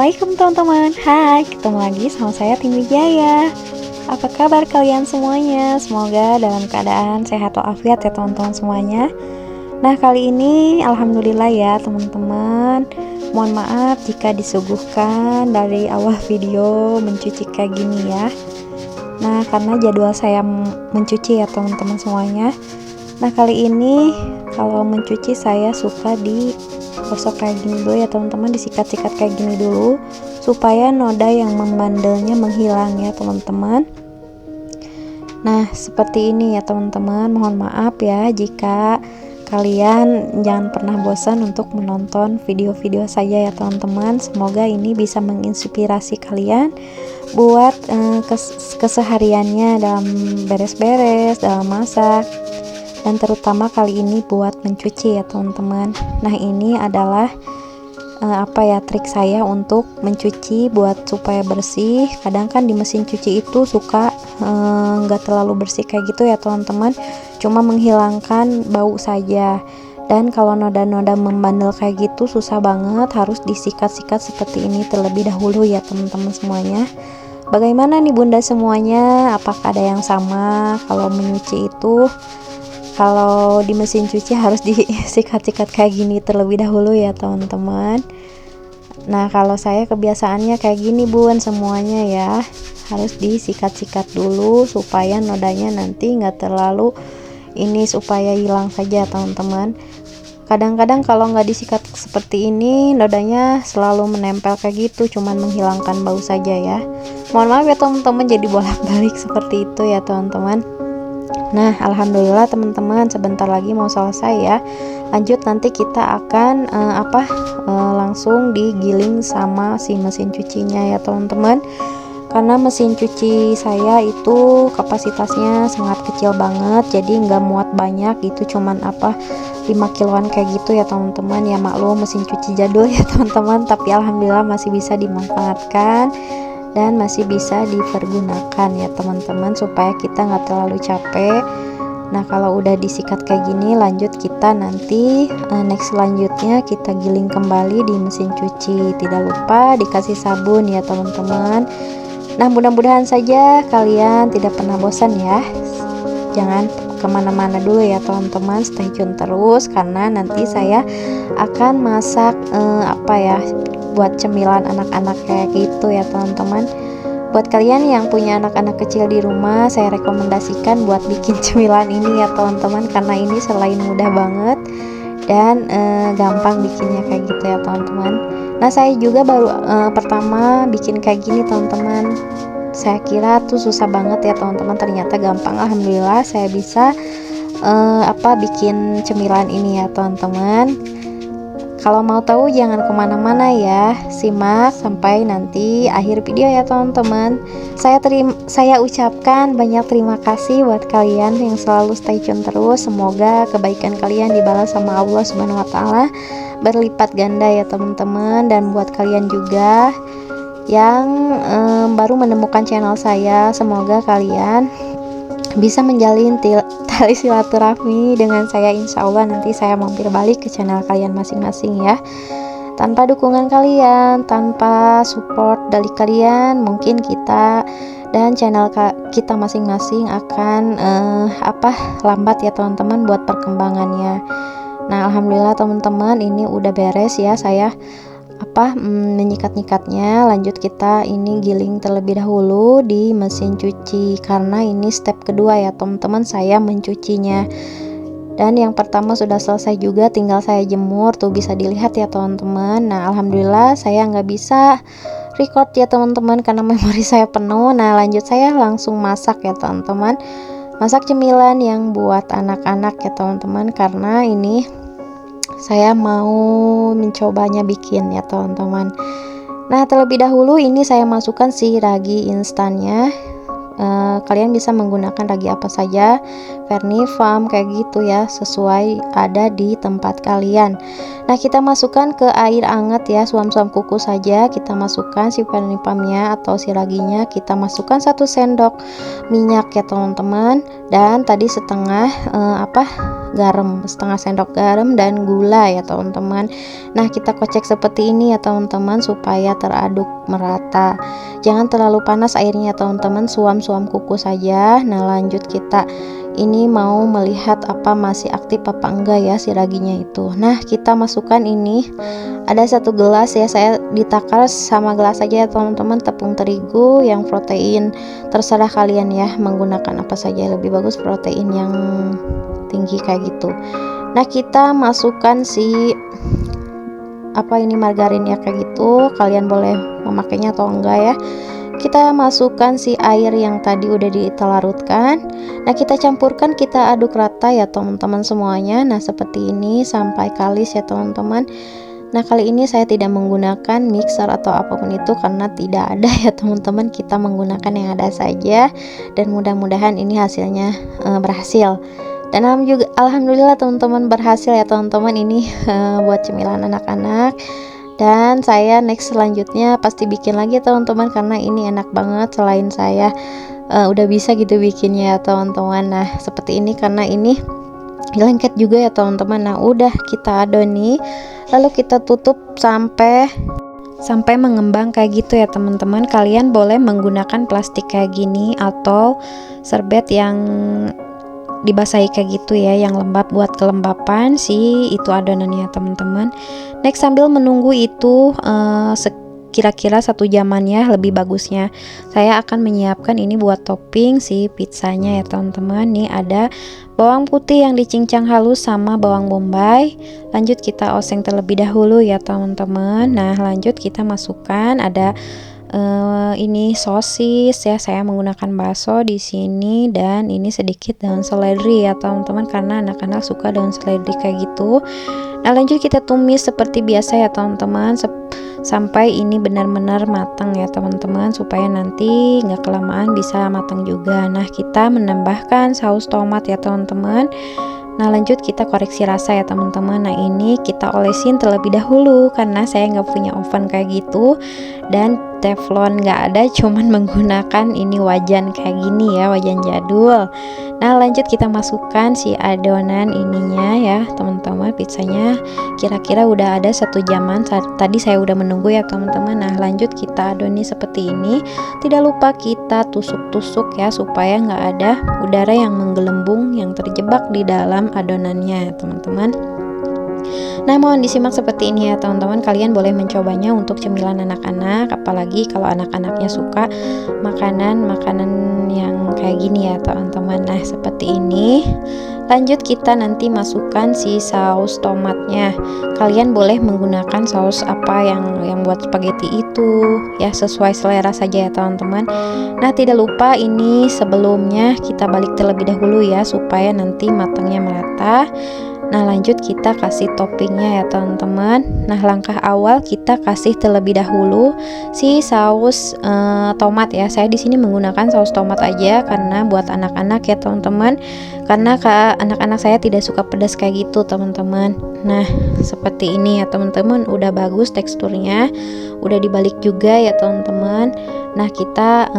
Assalamualaikum teman-teman. Hai, ketemu lagi sama saya Tim Wijaya. Apa kabar kalian semuanya? Semoga dalam keadaan sehat walafiat ya teman-teman semuanya. Nah, kali ini alhamdulillah ya teman-teman. Mohon maaf jika disuguhkan dari awal video mencuci kayak gini ya. Nah, karena jadwal saya mencuci ya teman-teman semuanya. Nah, kali ini kalau mencuci saya suka digosok kayak gini dulu ya teman-teman, disikat-sikat kayak gini dulu supaya noda yang membandelnya menghilang ya teman-teman. Nah, seperti ini ya teman-teman. Mohon maaf ya jika kalian jangan pernah bosan untuk menonton video-video saya ya teman-teman. Semoga ini bisa menginspirasi kalian buat kesehariannya dalam beres-beres, dalam masak, dan terutama kali ini buat mencuci ya teman-teman. Nah, ini adalah trik saya untuk mencuci buat supaya bersih. Kadang kan di mesin cuci itu suka nggak terlalu bersih kayak gitu ya teman-teman, cuma menghilangkan bau saja. Dan kalau noda-noda membandel kayak gitu susah banget, harus disikat-sikat seperti ini terlebih dahulu ya teman-teman semuanya. Bagaimana nih bunda semuanya, apakah ada yang sama? Kalau menyuci itu, kalau di mesin cuci harus disikat-sikat kayak gini terlebih dahulu ya teman-teman. Nah, kalau saya kebiasaannya kayak gini bun semuanya ya, harus disikat-sikat dulu supaya nodanya nanti nggak terlalu ini, supaya hilang saja teman-teman. Kadang-kadang kalau nggak disikat seperti ini, nodanya selalu menempel kayak gitu, cuman menghilangkan bau saja ya. Mohon maaf ya teman-teman, jadi bolak-balik seperti itu ya teman-teman. Nah, alhamdulillah teman-teman, sebentar lagi mau selesai ya. Lanjut, nanti kita akan langsung digiling sama si mesin cucinya ya teman-teman. Karena mesin cuci saya itu kapasitasnya sangat kecil banget, jadi nggak muat banyak gitu, cuman 5 kiloan kayak gitu ya teman-teman. Ya maklum mesin cuci jadul ya teman-teman, tapi alhamdulillah masih bisa dimanfaatkan dan masih bisa dipergunakan ya teman-teman, supaya kita nggak terlalu capek. Nah, kalau udah disikat kayak gini, lanjut kita nanti next selanjutnya kita giling kembali di mesin cuci. Tidak lupa dikasih sabun ya teman-teman. Nah, mudah-mudahan saja kalian tidak pernah bosan ya. Jangan kemana-mana dulu ya teman-teman, stay tune terus karena nanti saya akan masak buat cemilan anak-anak kayak gitu ya teman-teman. Buat kalian yang punya anak-anak kecil di rumah, saya rekomendasikan buat bikin cemilan ini ya teman-teman, karena ini selain mudah banget dan gampang bikinnya kayak gitu ya teman-teman. Nah, saya juga baru pertama bikin kayak gini teman-teman. Saya kira tuh susah banget ya teman-teman, ternyata gampang. Alhamdulillah saya bisa bikin cemilan ini ya teman-teman. Kalau mau tahu jangan kemana-mana ya, simak sampai nanti akhir video ya teman-teman. Saya ucapkan banyak terima kasih buat kalian yang selalu stay tune terus. Semoga kebaikan kalian dibalas sama Allah Subhanahu wa taala berlipat ganda ya teman-teman. Dan buat kalian juga yang baru menemukan channel saya, semoga kalian bisa menjalin tali silaturahmi dengan saya. Insya Allah nanti saya mampir balik ke channel kalian masing-masing ya. Tanpa dukungan kalian, tanpa support dari kalian, mungkin kita dan channel kita masing-masing akan lambat ya teman-teman buat perkembangannya. Nah, alhamdulillah teman-teman, ini udah beres ya saya menyikat-nyikatnya. Lanjut kita ini giling terlebih dahulu di mesin cuci, karena ini step kedua ya teman-teman saya mencucinya. Dan yang pertama sudah selesai juga, tinggal saya jemur, tuh bisa dilihat ya teman-teman. Nah, alhamdulillah saya nggak bisa record ya teman-teman karena memori saya penuh. Nah, lanjut saya langsung masak ya teman-teman, masak cemilan yang buat anak-anak ya teman-teman, karena ini saya mau mencobanya bikin ya teman-teman. Nah, terlebih dahulu ini saya masukkan si ragi instannya. Kalian bisa menggunakan ragi apa saja, Vermifam kayak gitu ya, sesuai ada di tempat kalian. Nah, kita masukkan ke air hangat ya, suam-suam kuku saja. Kita masukkan si Vermifamnya atau si raginya, kita masukkan 1 sendok minyak ya teman-teman, dan tadi setengah setengah sendok garam dan gula ya teman-teman. Nah, kita kocek seperti ini ya teman-teman supaya teraduk merata. Jangan terlalu panas airnya ya teman-teman, suam-suam kuku saja. Nah, lanjut kita ini mau melihat apa masih aktif apa enggak ya si raginya itu. Nah, kita masukkan ini ada 1 gelas ya, saya ditakar sama gelas aja ya teman-teman, tepung terigu yang protein, terserah kalian ya menggunakan apa saja, lebih bagus protein yang tinggi kayak gitu. Nah, kita masukkan si margarin ya kayak gitu, kalian boleh memakainya atau enggak ya. Kita masukkan si air yang tadi udah ditelarutkan. Nah, kita campurkan, kita aduk rata ya teman-teman semuanya. Nah, seperti ini sampai kalis ya teman-teman. Nah, kali ini saya tidak menggunakan mixer atau apapun itu karena tidak ada ya teman-teman, kita menggunakan yang ada saja, dan mudah-mudahan ini hasilnya berhasil. Dan alhamdulillah teman-teman berhasil ya teman-teman, ini buat cemilan anak-anak. Dan saya next selanjutnya pasti bikin lagi teman-teman, karena ini enak banget. Selain saya udah bisa gitu bikinnya ya teman-teman. Nah, seperti ini karena ini lengket juga ya teman-teman. Nah, udah kita adoni, lalu kita tutup sampai mengembang kayak gitu ya teman-teman. Kalian boleh menggunakan plastik kayak gini atau serbet yang dibasahi kayak gitu ya, yang lembab buat kelembapan si itu adonannya teman-teman. Next, sambil menunggu itu kira-kira 1 jaman ya, lebih bagusnya saya akan menyiapkan ini buat topping si pizzanya ya teman-teman. Nih ada bawang putih yang dicincang halus sama bawang bombay. Lanjut kita oseng terlebih dahulu ya teman-teman. Nah, lanjut kita masukkan ada ini sosis ya, saya menggunakan bakso di sini, dan ini sedikit daun seledri ya teman-teman, karena anak-anak suka daun seledri kayak gitu. Nah, lanjut kita tumis seperti biasa ya teman-teman, sampai ini benar-benar matang ya teman-teman, supaya nanti nggak kelamaan bisa matang juga. Nah, kita menambahkan saus tomat ya teman-teman. Nah, lanjut kita koreksi rasa ya teman-teman. Nah, ini kita olesin terlebih dahulu karena saya nggak punya oven kayak gitu, dan teflon nggak ada, cuman menggunakan ini wajan kayak gini ya, wajan jadul. Nah, lanjut kita masukkan si adonan ininya ya teman-teman, pizzanya. Kira-kira udah ada 1 jaman tadi saya udah menunggu ya teman-teman. Nah, lanjut kita adoni seperti ini. Tidak lupa kita tusuk-tusuk ya, supaya nggak ada udara yang menggelembung yang terjebak di dalam adonannya teman-teman. Nah, mohon disimak seperti ini ya teman-teman. Kalian boleh mencobanya untuk cemilan anak-anak, apalagi kalau anak-anaknya suka makanan yang kayak gini ya teman-teman. Nah, seperti ini. Lanjut kita nanti masukkan si saus tomatnya. Kalian boleh menggunakan saus apa yang buat spaghetti itu ya, sesuai selera saja ya teman-teman. Nah, tidak lupa ini sebelumnya kita balik terlebih dahulu ya, supaya nanti matangnya merata. Nah, lanjut kita kasih toppingnya ya teman-teman. Nah, langkah awal kita kasih terlebih dahulu si saus tomat ya. Saya di sini menggunakan saus tomat aja karena buat anak-anak ya teman-teman. Karena anak-anak saya tidak suka pedas kayak gitu teman-teman. Nah, seperti ini ya teman-teman. Udah bagus teksturnya. Udah dibalik juga ya teman-teman. Nah, kita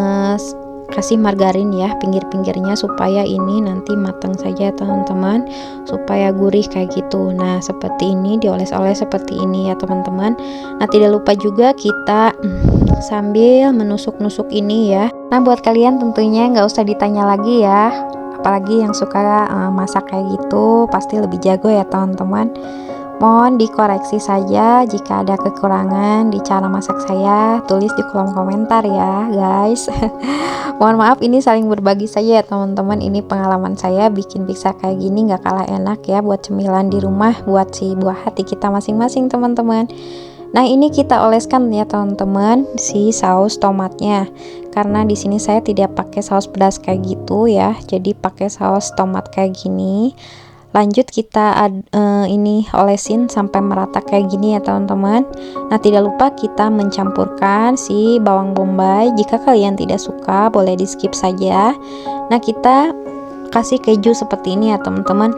kasih margarin ya pinggir-pinggirnya supaya ini nanti matang saja teman-teman, supaya gurih kayak gitu. Nah, seperti ini dioles-oles seperti ini ya teman-teman. Nah, tidak lupa juga kita sambil menusuk-nusuk ini ya. Nah, buat kalian tentunya nggak usah ditanya lagi ya, apalagi yang suka masak kayak gitu pasti lebih jago ya teman-teman. Mohon dikoreksi saja jika ada kekurangan di cara masak saya, tulis di kolom komentar ya guys. Mohon maaf, ini saling berbagi saja ya teman-teman. Ini pengalaman saya bikin pizza kayak gini gak kalah enak ya, buat cemilan di rumah, buat si buah hati kita masing-masing teman-teman. Nah, ini kita oleskan ya teman-teman si saus tomatnya, karena di sini saya tidak pakai saus pedas kayak gitu ya, jadi pakai saus tomat kayak gini. Lanjut kita ini olesin sampai merata kayak gini ya teman-teman. Nah, tidak lupa kita mencampurkan si bawang bombay. Jika kalian tidak suka boleh di skip saja. Nah, kita kasih keju seperti ini ya teman-teman.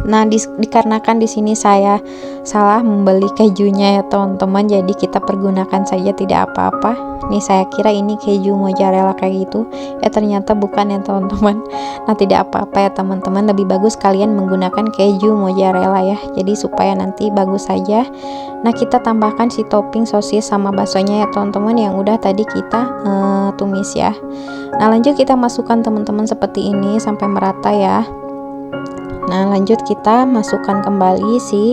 Nah, dikarenakan di sini saya salah membeli kejunya ya teman-teman, jadi kita pergunakan saja tidak apa-apa. Nih, saya kira ini keju mozzarella kayak gitu, ya ternyata bukan ya teman-teman. Nah, tidak apa-apa ya teman-teman, lebih bagus kalian menggunakan keju mozzarella ya, jadi supaya nanti bagus saja. Nah, kita tambahkan si topping sosis sama baksonya ya teman-teman, yang udah tadi kita tumis ya. Nah, lanjut kita masukkan teman-teman seperti ini sampai merata ya. Nah, lanjut kita masukkan kembali si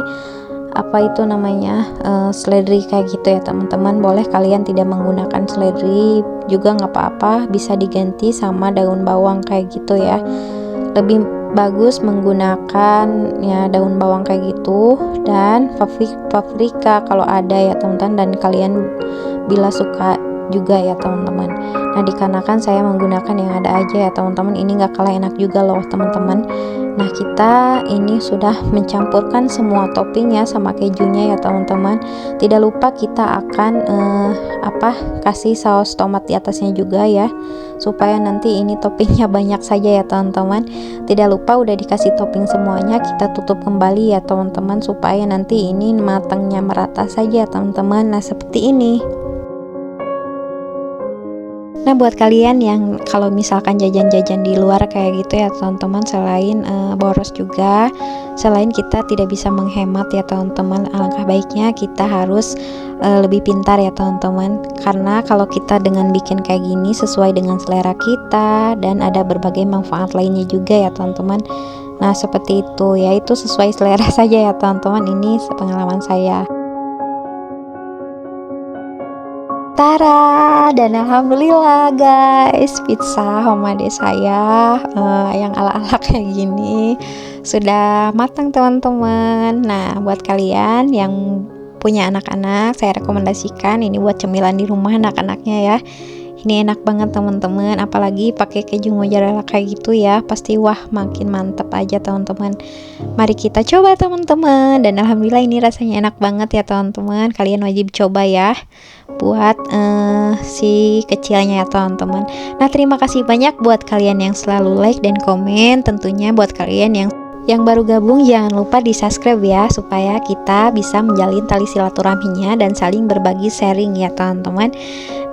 apa itu namanya seledri kayak gitu ya teman-teman. Boleh kalian tidak menggunakan seledri juga nggak apa-apa, bisa diganti sama daun bawang kayak gitu ya. Lebih bagus menggunakan ya daun bawang kayak gitu, dan paprika kalau ada ya teman-teman, dan kalian bila suka juga ya teman-teman. Nah, dikarenakan saya menggunakan yang ada aja ya teman-teman, ini nggak kalah enak juga loh teman-teman. Nah, kita ini sudah mencampurkan semua topping ya sama kejunya ya teman-teman. Tidak lupa kita akan kasih saus tomat di atasnya juga ya, supaya nanti ini toppingnya banyak saja ya teman-teman. Tidak lupa udah dikasih topping semuanya, kita tutup kembali ya teman-teman, supaya nanti ini matangnya merata saja teman-teman. Nah, seperti ini. Nah, buat kalian yang kalau misalkan jajan-jajan di luar kayak gitu ya teman-teman, selain boros juga, selain kita tidak bisa menghemat ya teman-teman, alangkah baiknya kita harus lebih pintar ya teman-teman. Karena kalau kita dengan bikin kayak gini sesuai dengan selera kita, dan ada berbagai manfaat lainnya juga ya teman-teman. Nah, seperti itu, yaitu sesuai selera saja ya teman-teman, ini pengalaman saya. Tara, dan alhamdulillah guys, pizza homemade saya yang ala-ala kayak gini sudah matang teman-teman. Nah, buat kalian yang punya anak-anak, saya rekomendasikan ini buat cemilan di rumah anak-anaknya ya. Ini enak banget teman-teman, apalagi pakai keju mozzarella kayak gitu ya, pasti wah makin mantep aja teman-teman. Mari kita coba teman-teman, dan alhamdulillah ini rasanya enak banget ya teman-teman. Kalian wajib coba ya buat si kecilnya ya teman-teman. Nah, terima kasih banyak buat kalian yang selalu like dan komen. Tentunya buat kalian yang baru gabung, jangan lupa di subscribe ya, supaya kita bisa menjalin tali silaturahminya dan saling berbagi sharing ya teman-teman.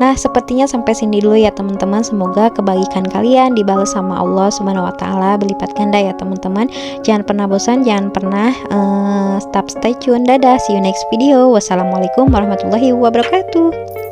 Nah, sepertinya sampai sini dulu ya teman-teman. Semoga kebaikan kalian dibalas sama Allah Subhanahu wa taala berlipat ganda ya teman-teman. Jangan pernah bosan, jangan pernah stay tune. Dadah, see you next video. Wassalamualaikum warahmatullahi wabarakatuh.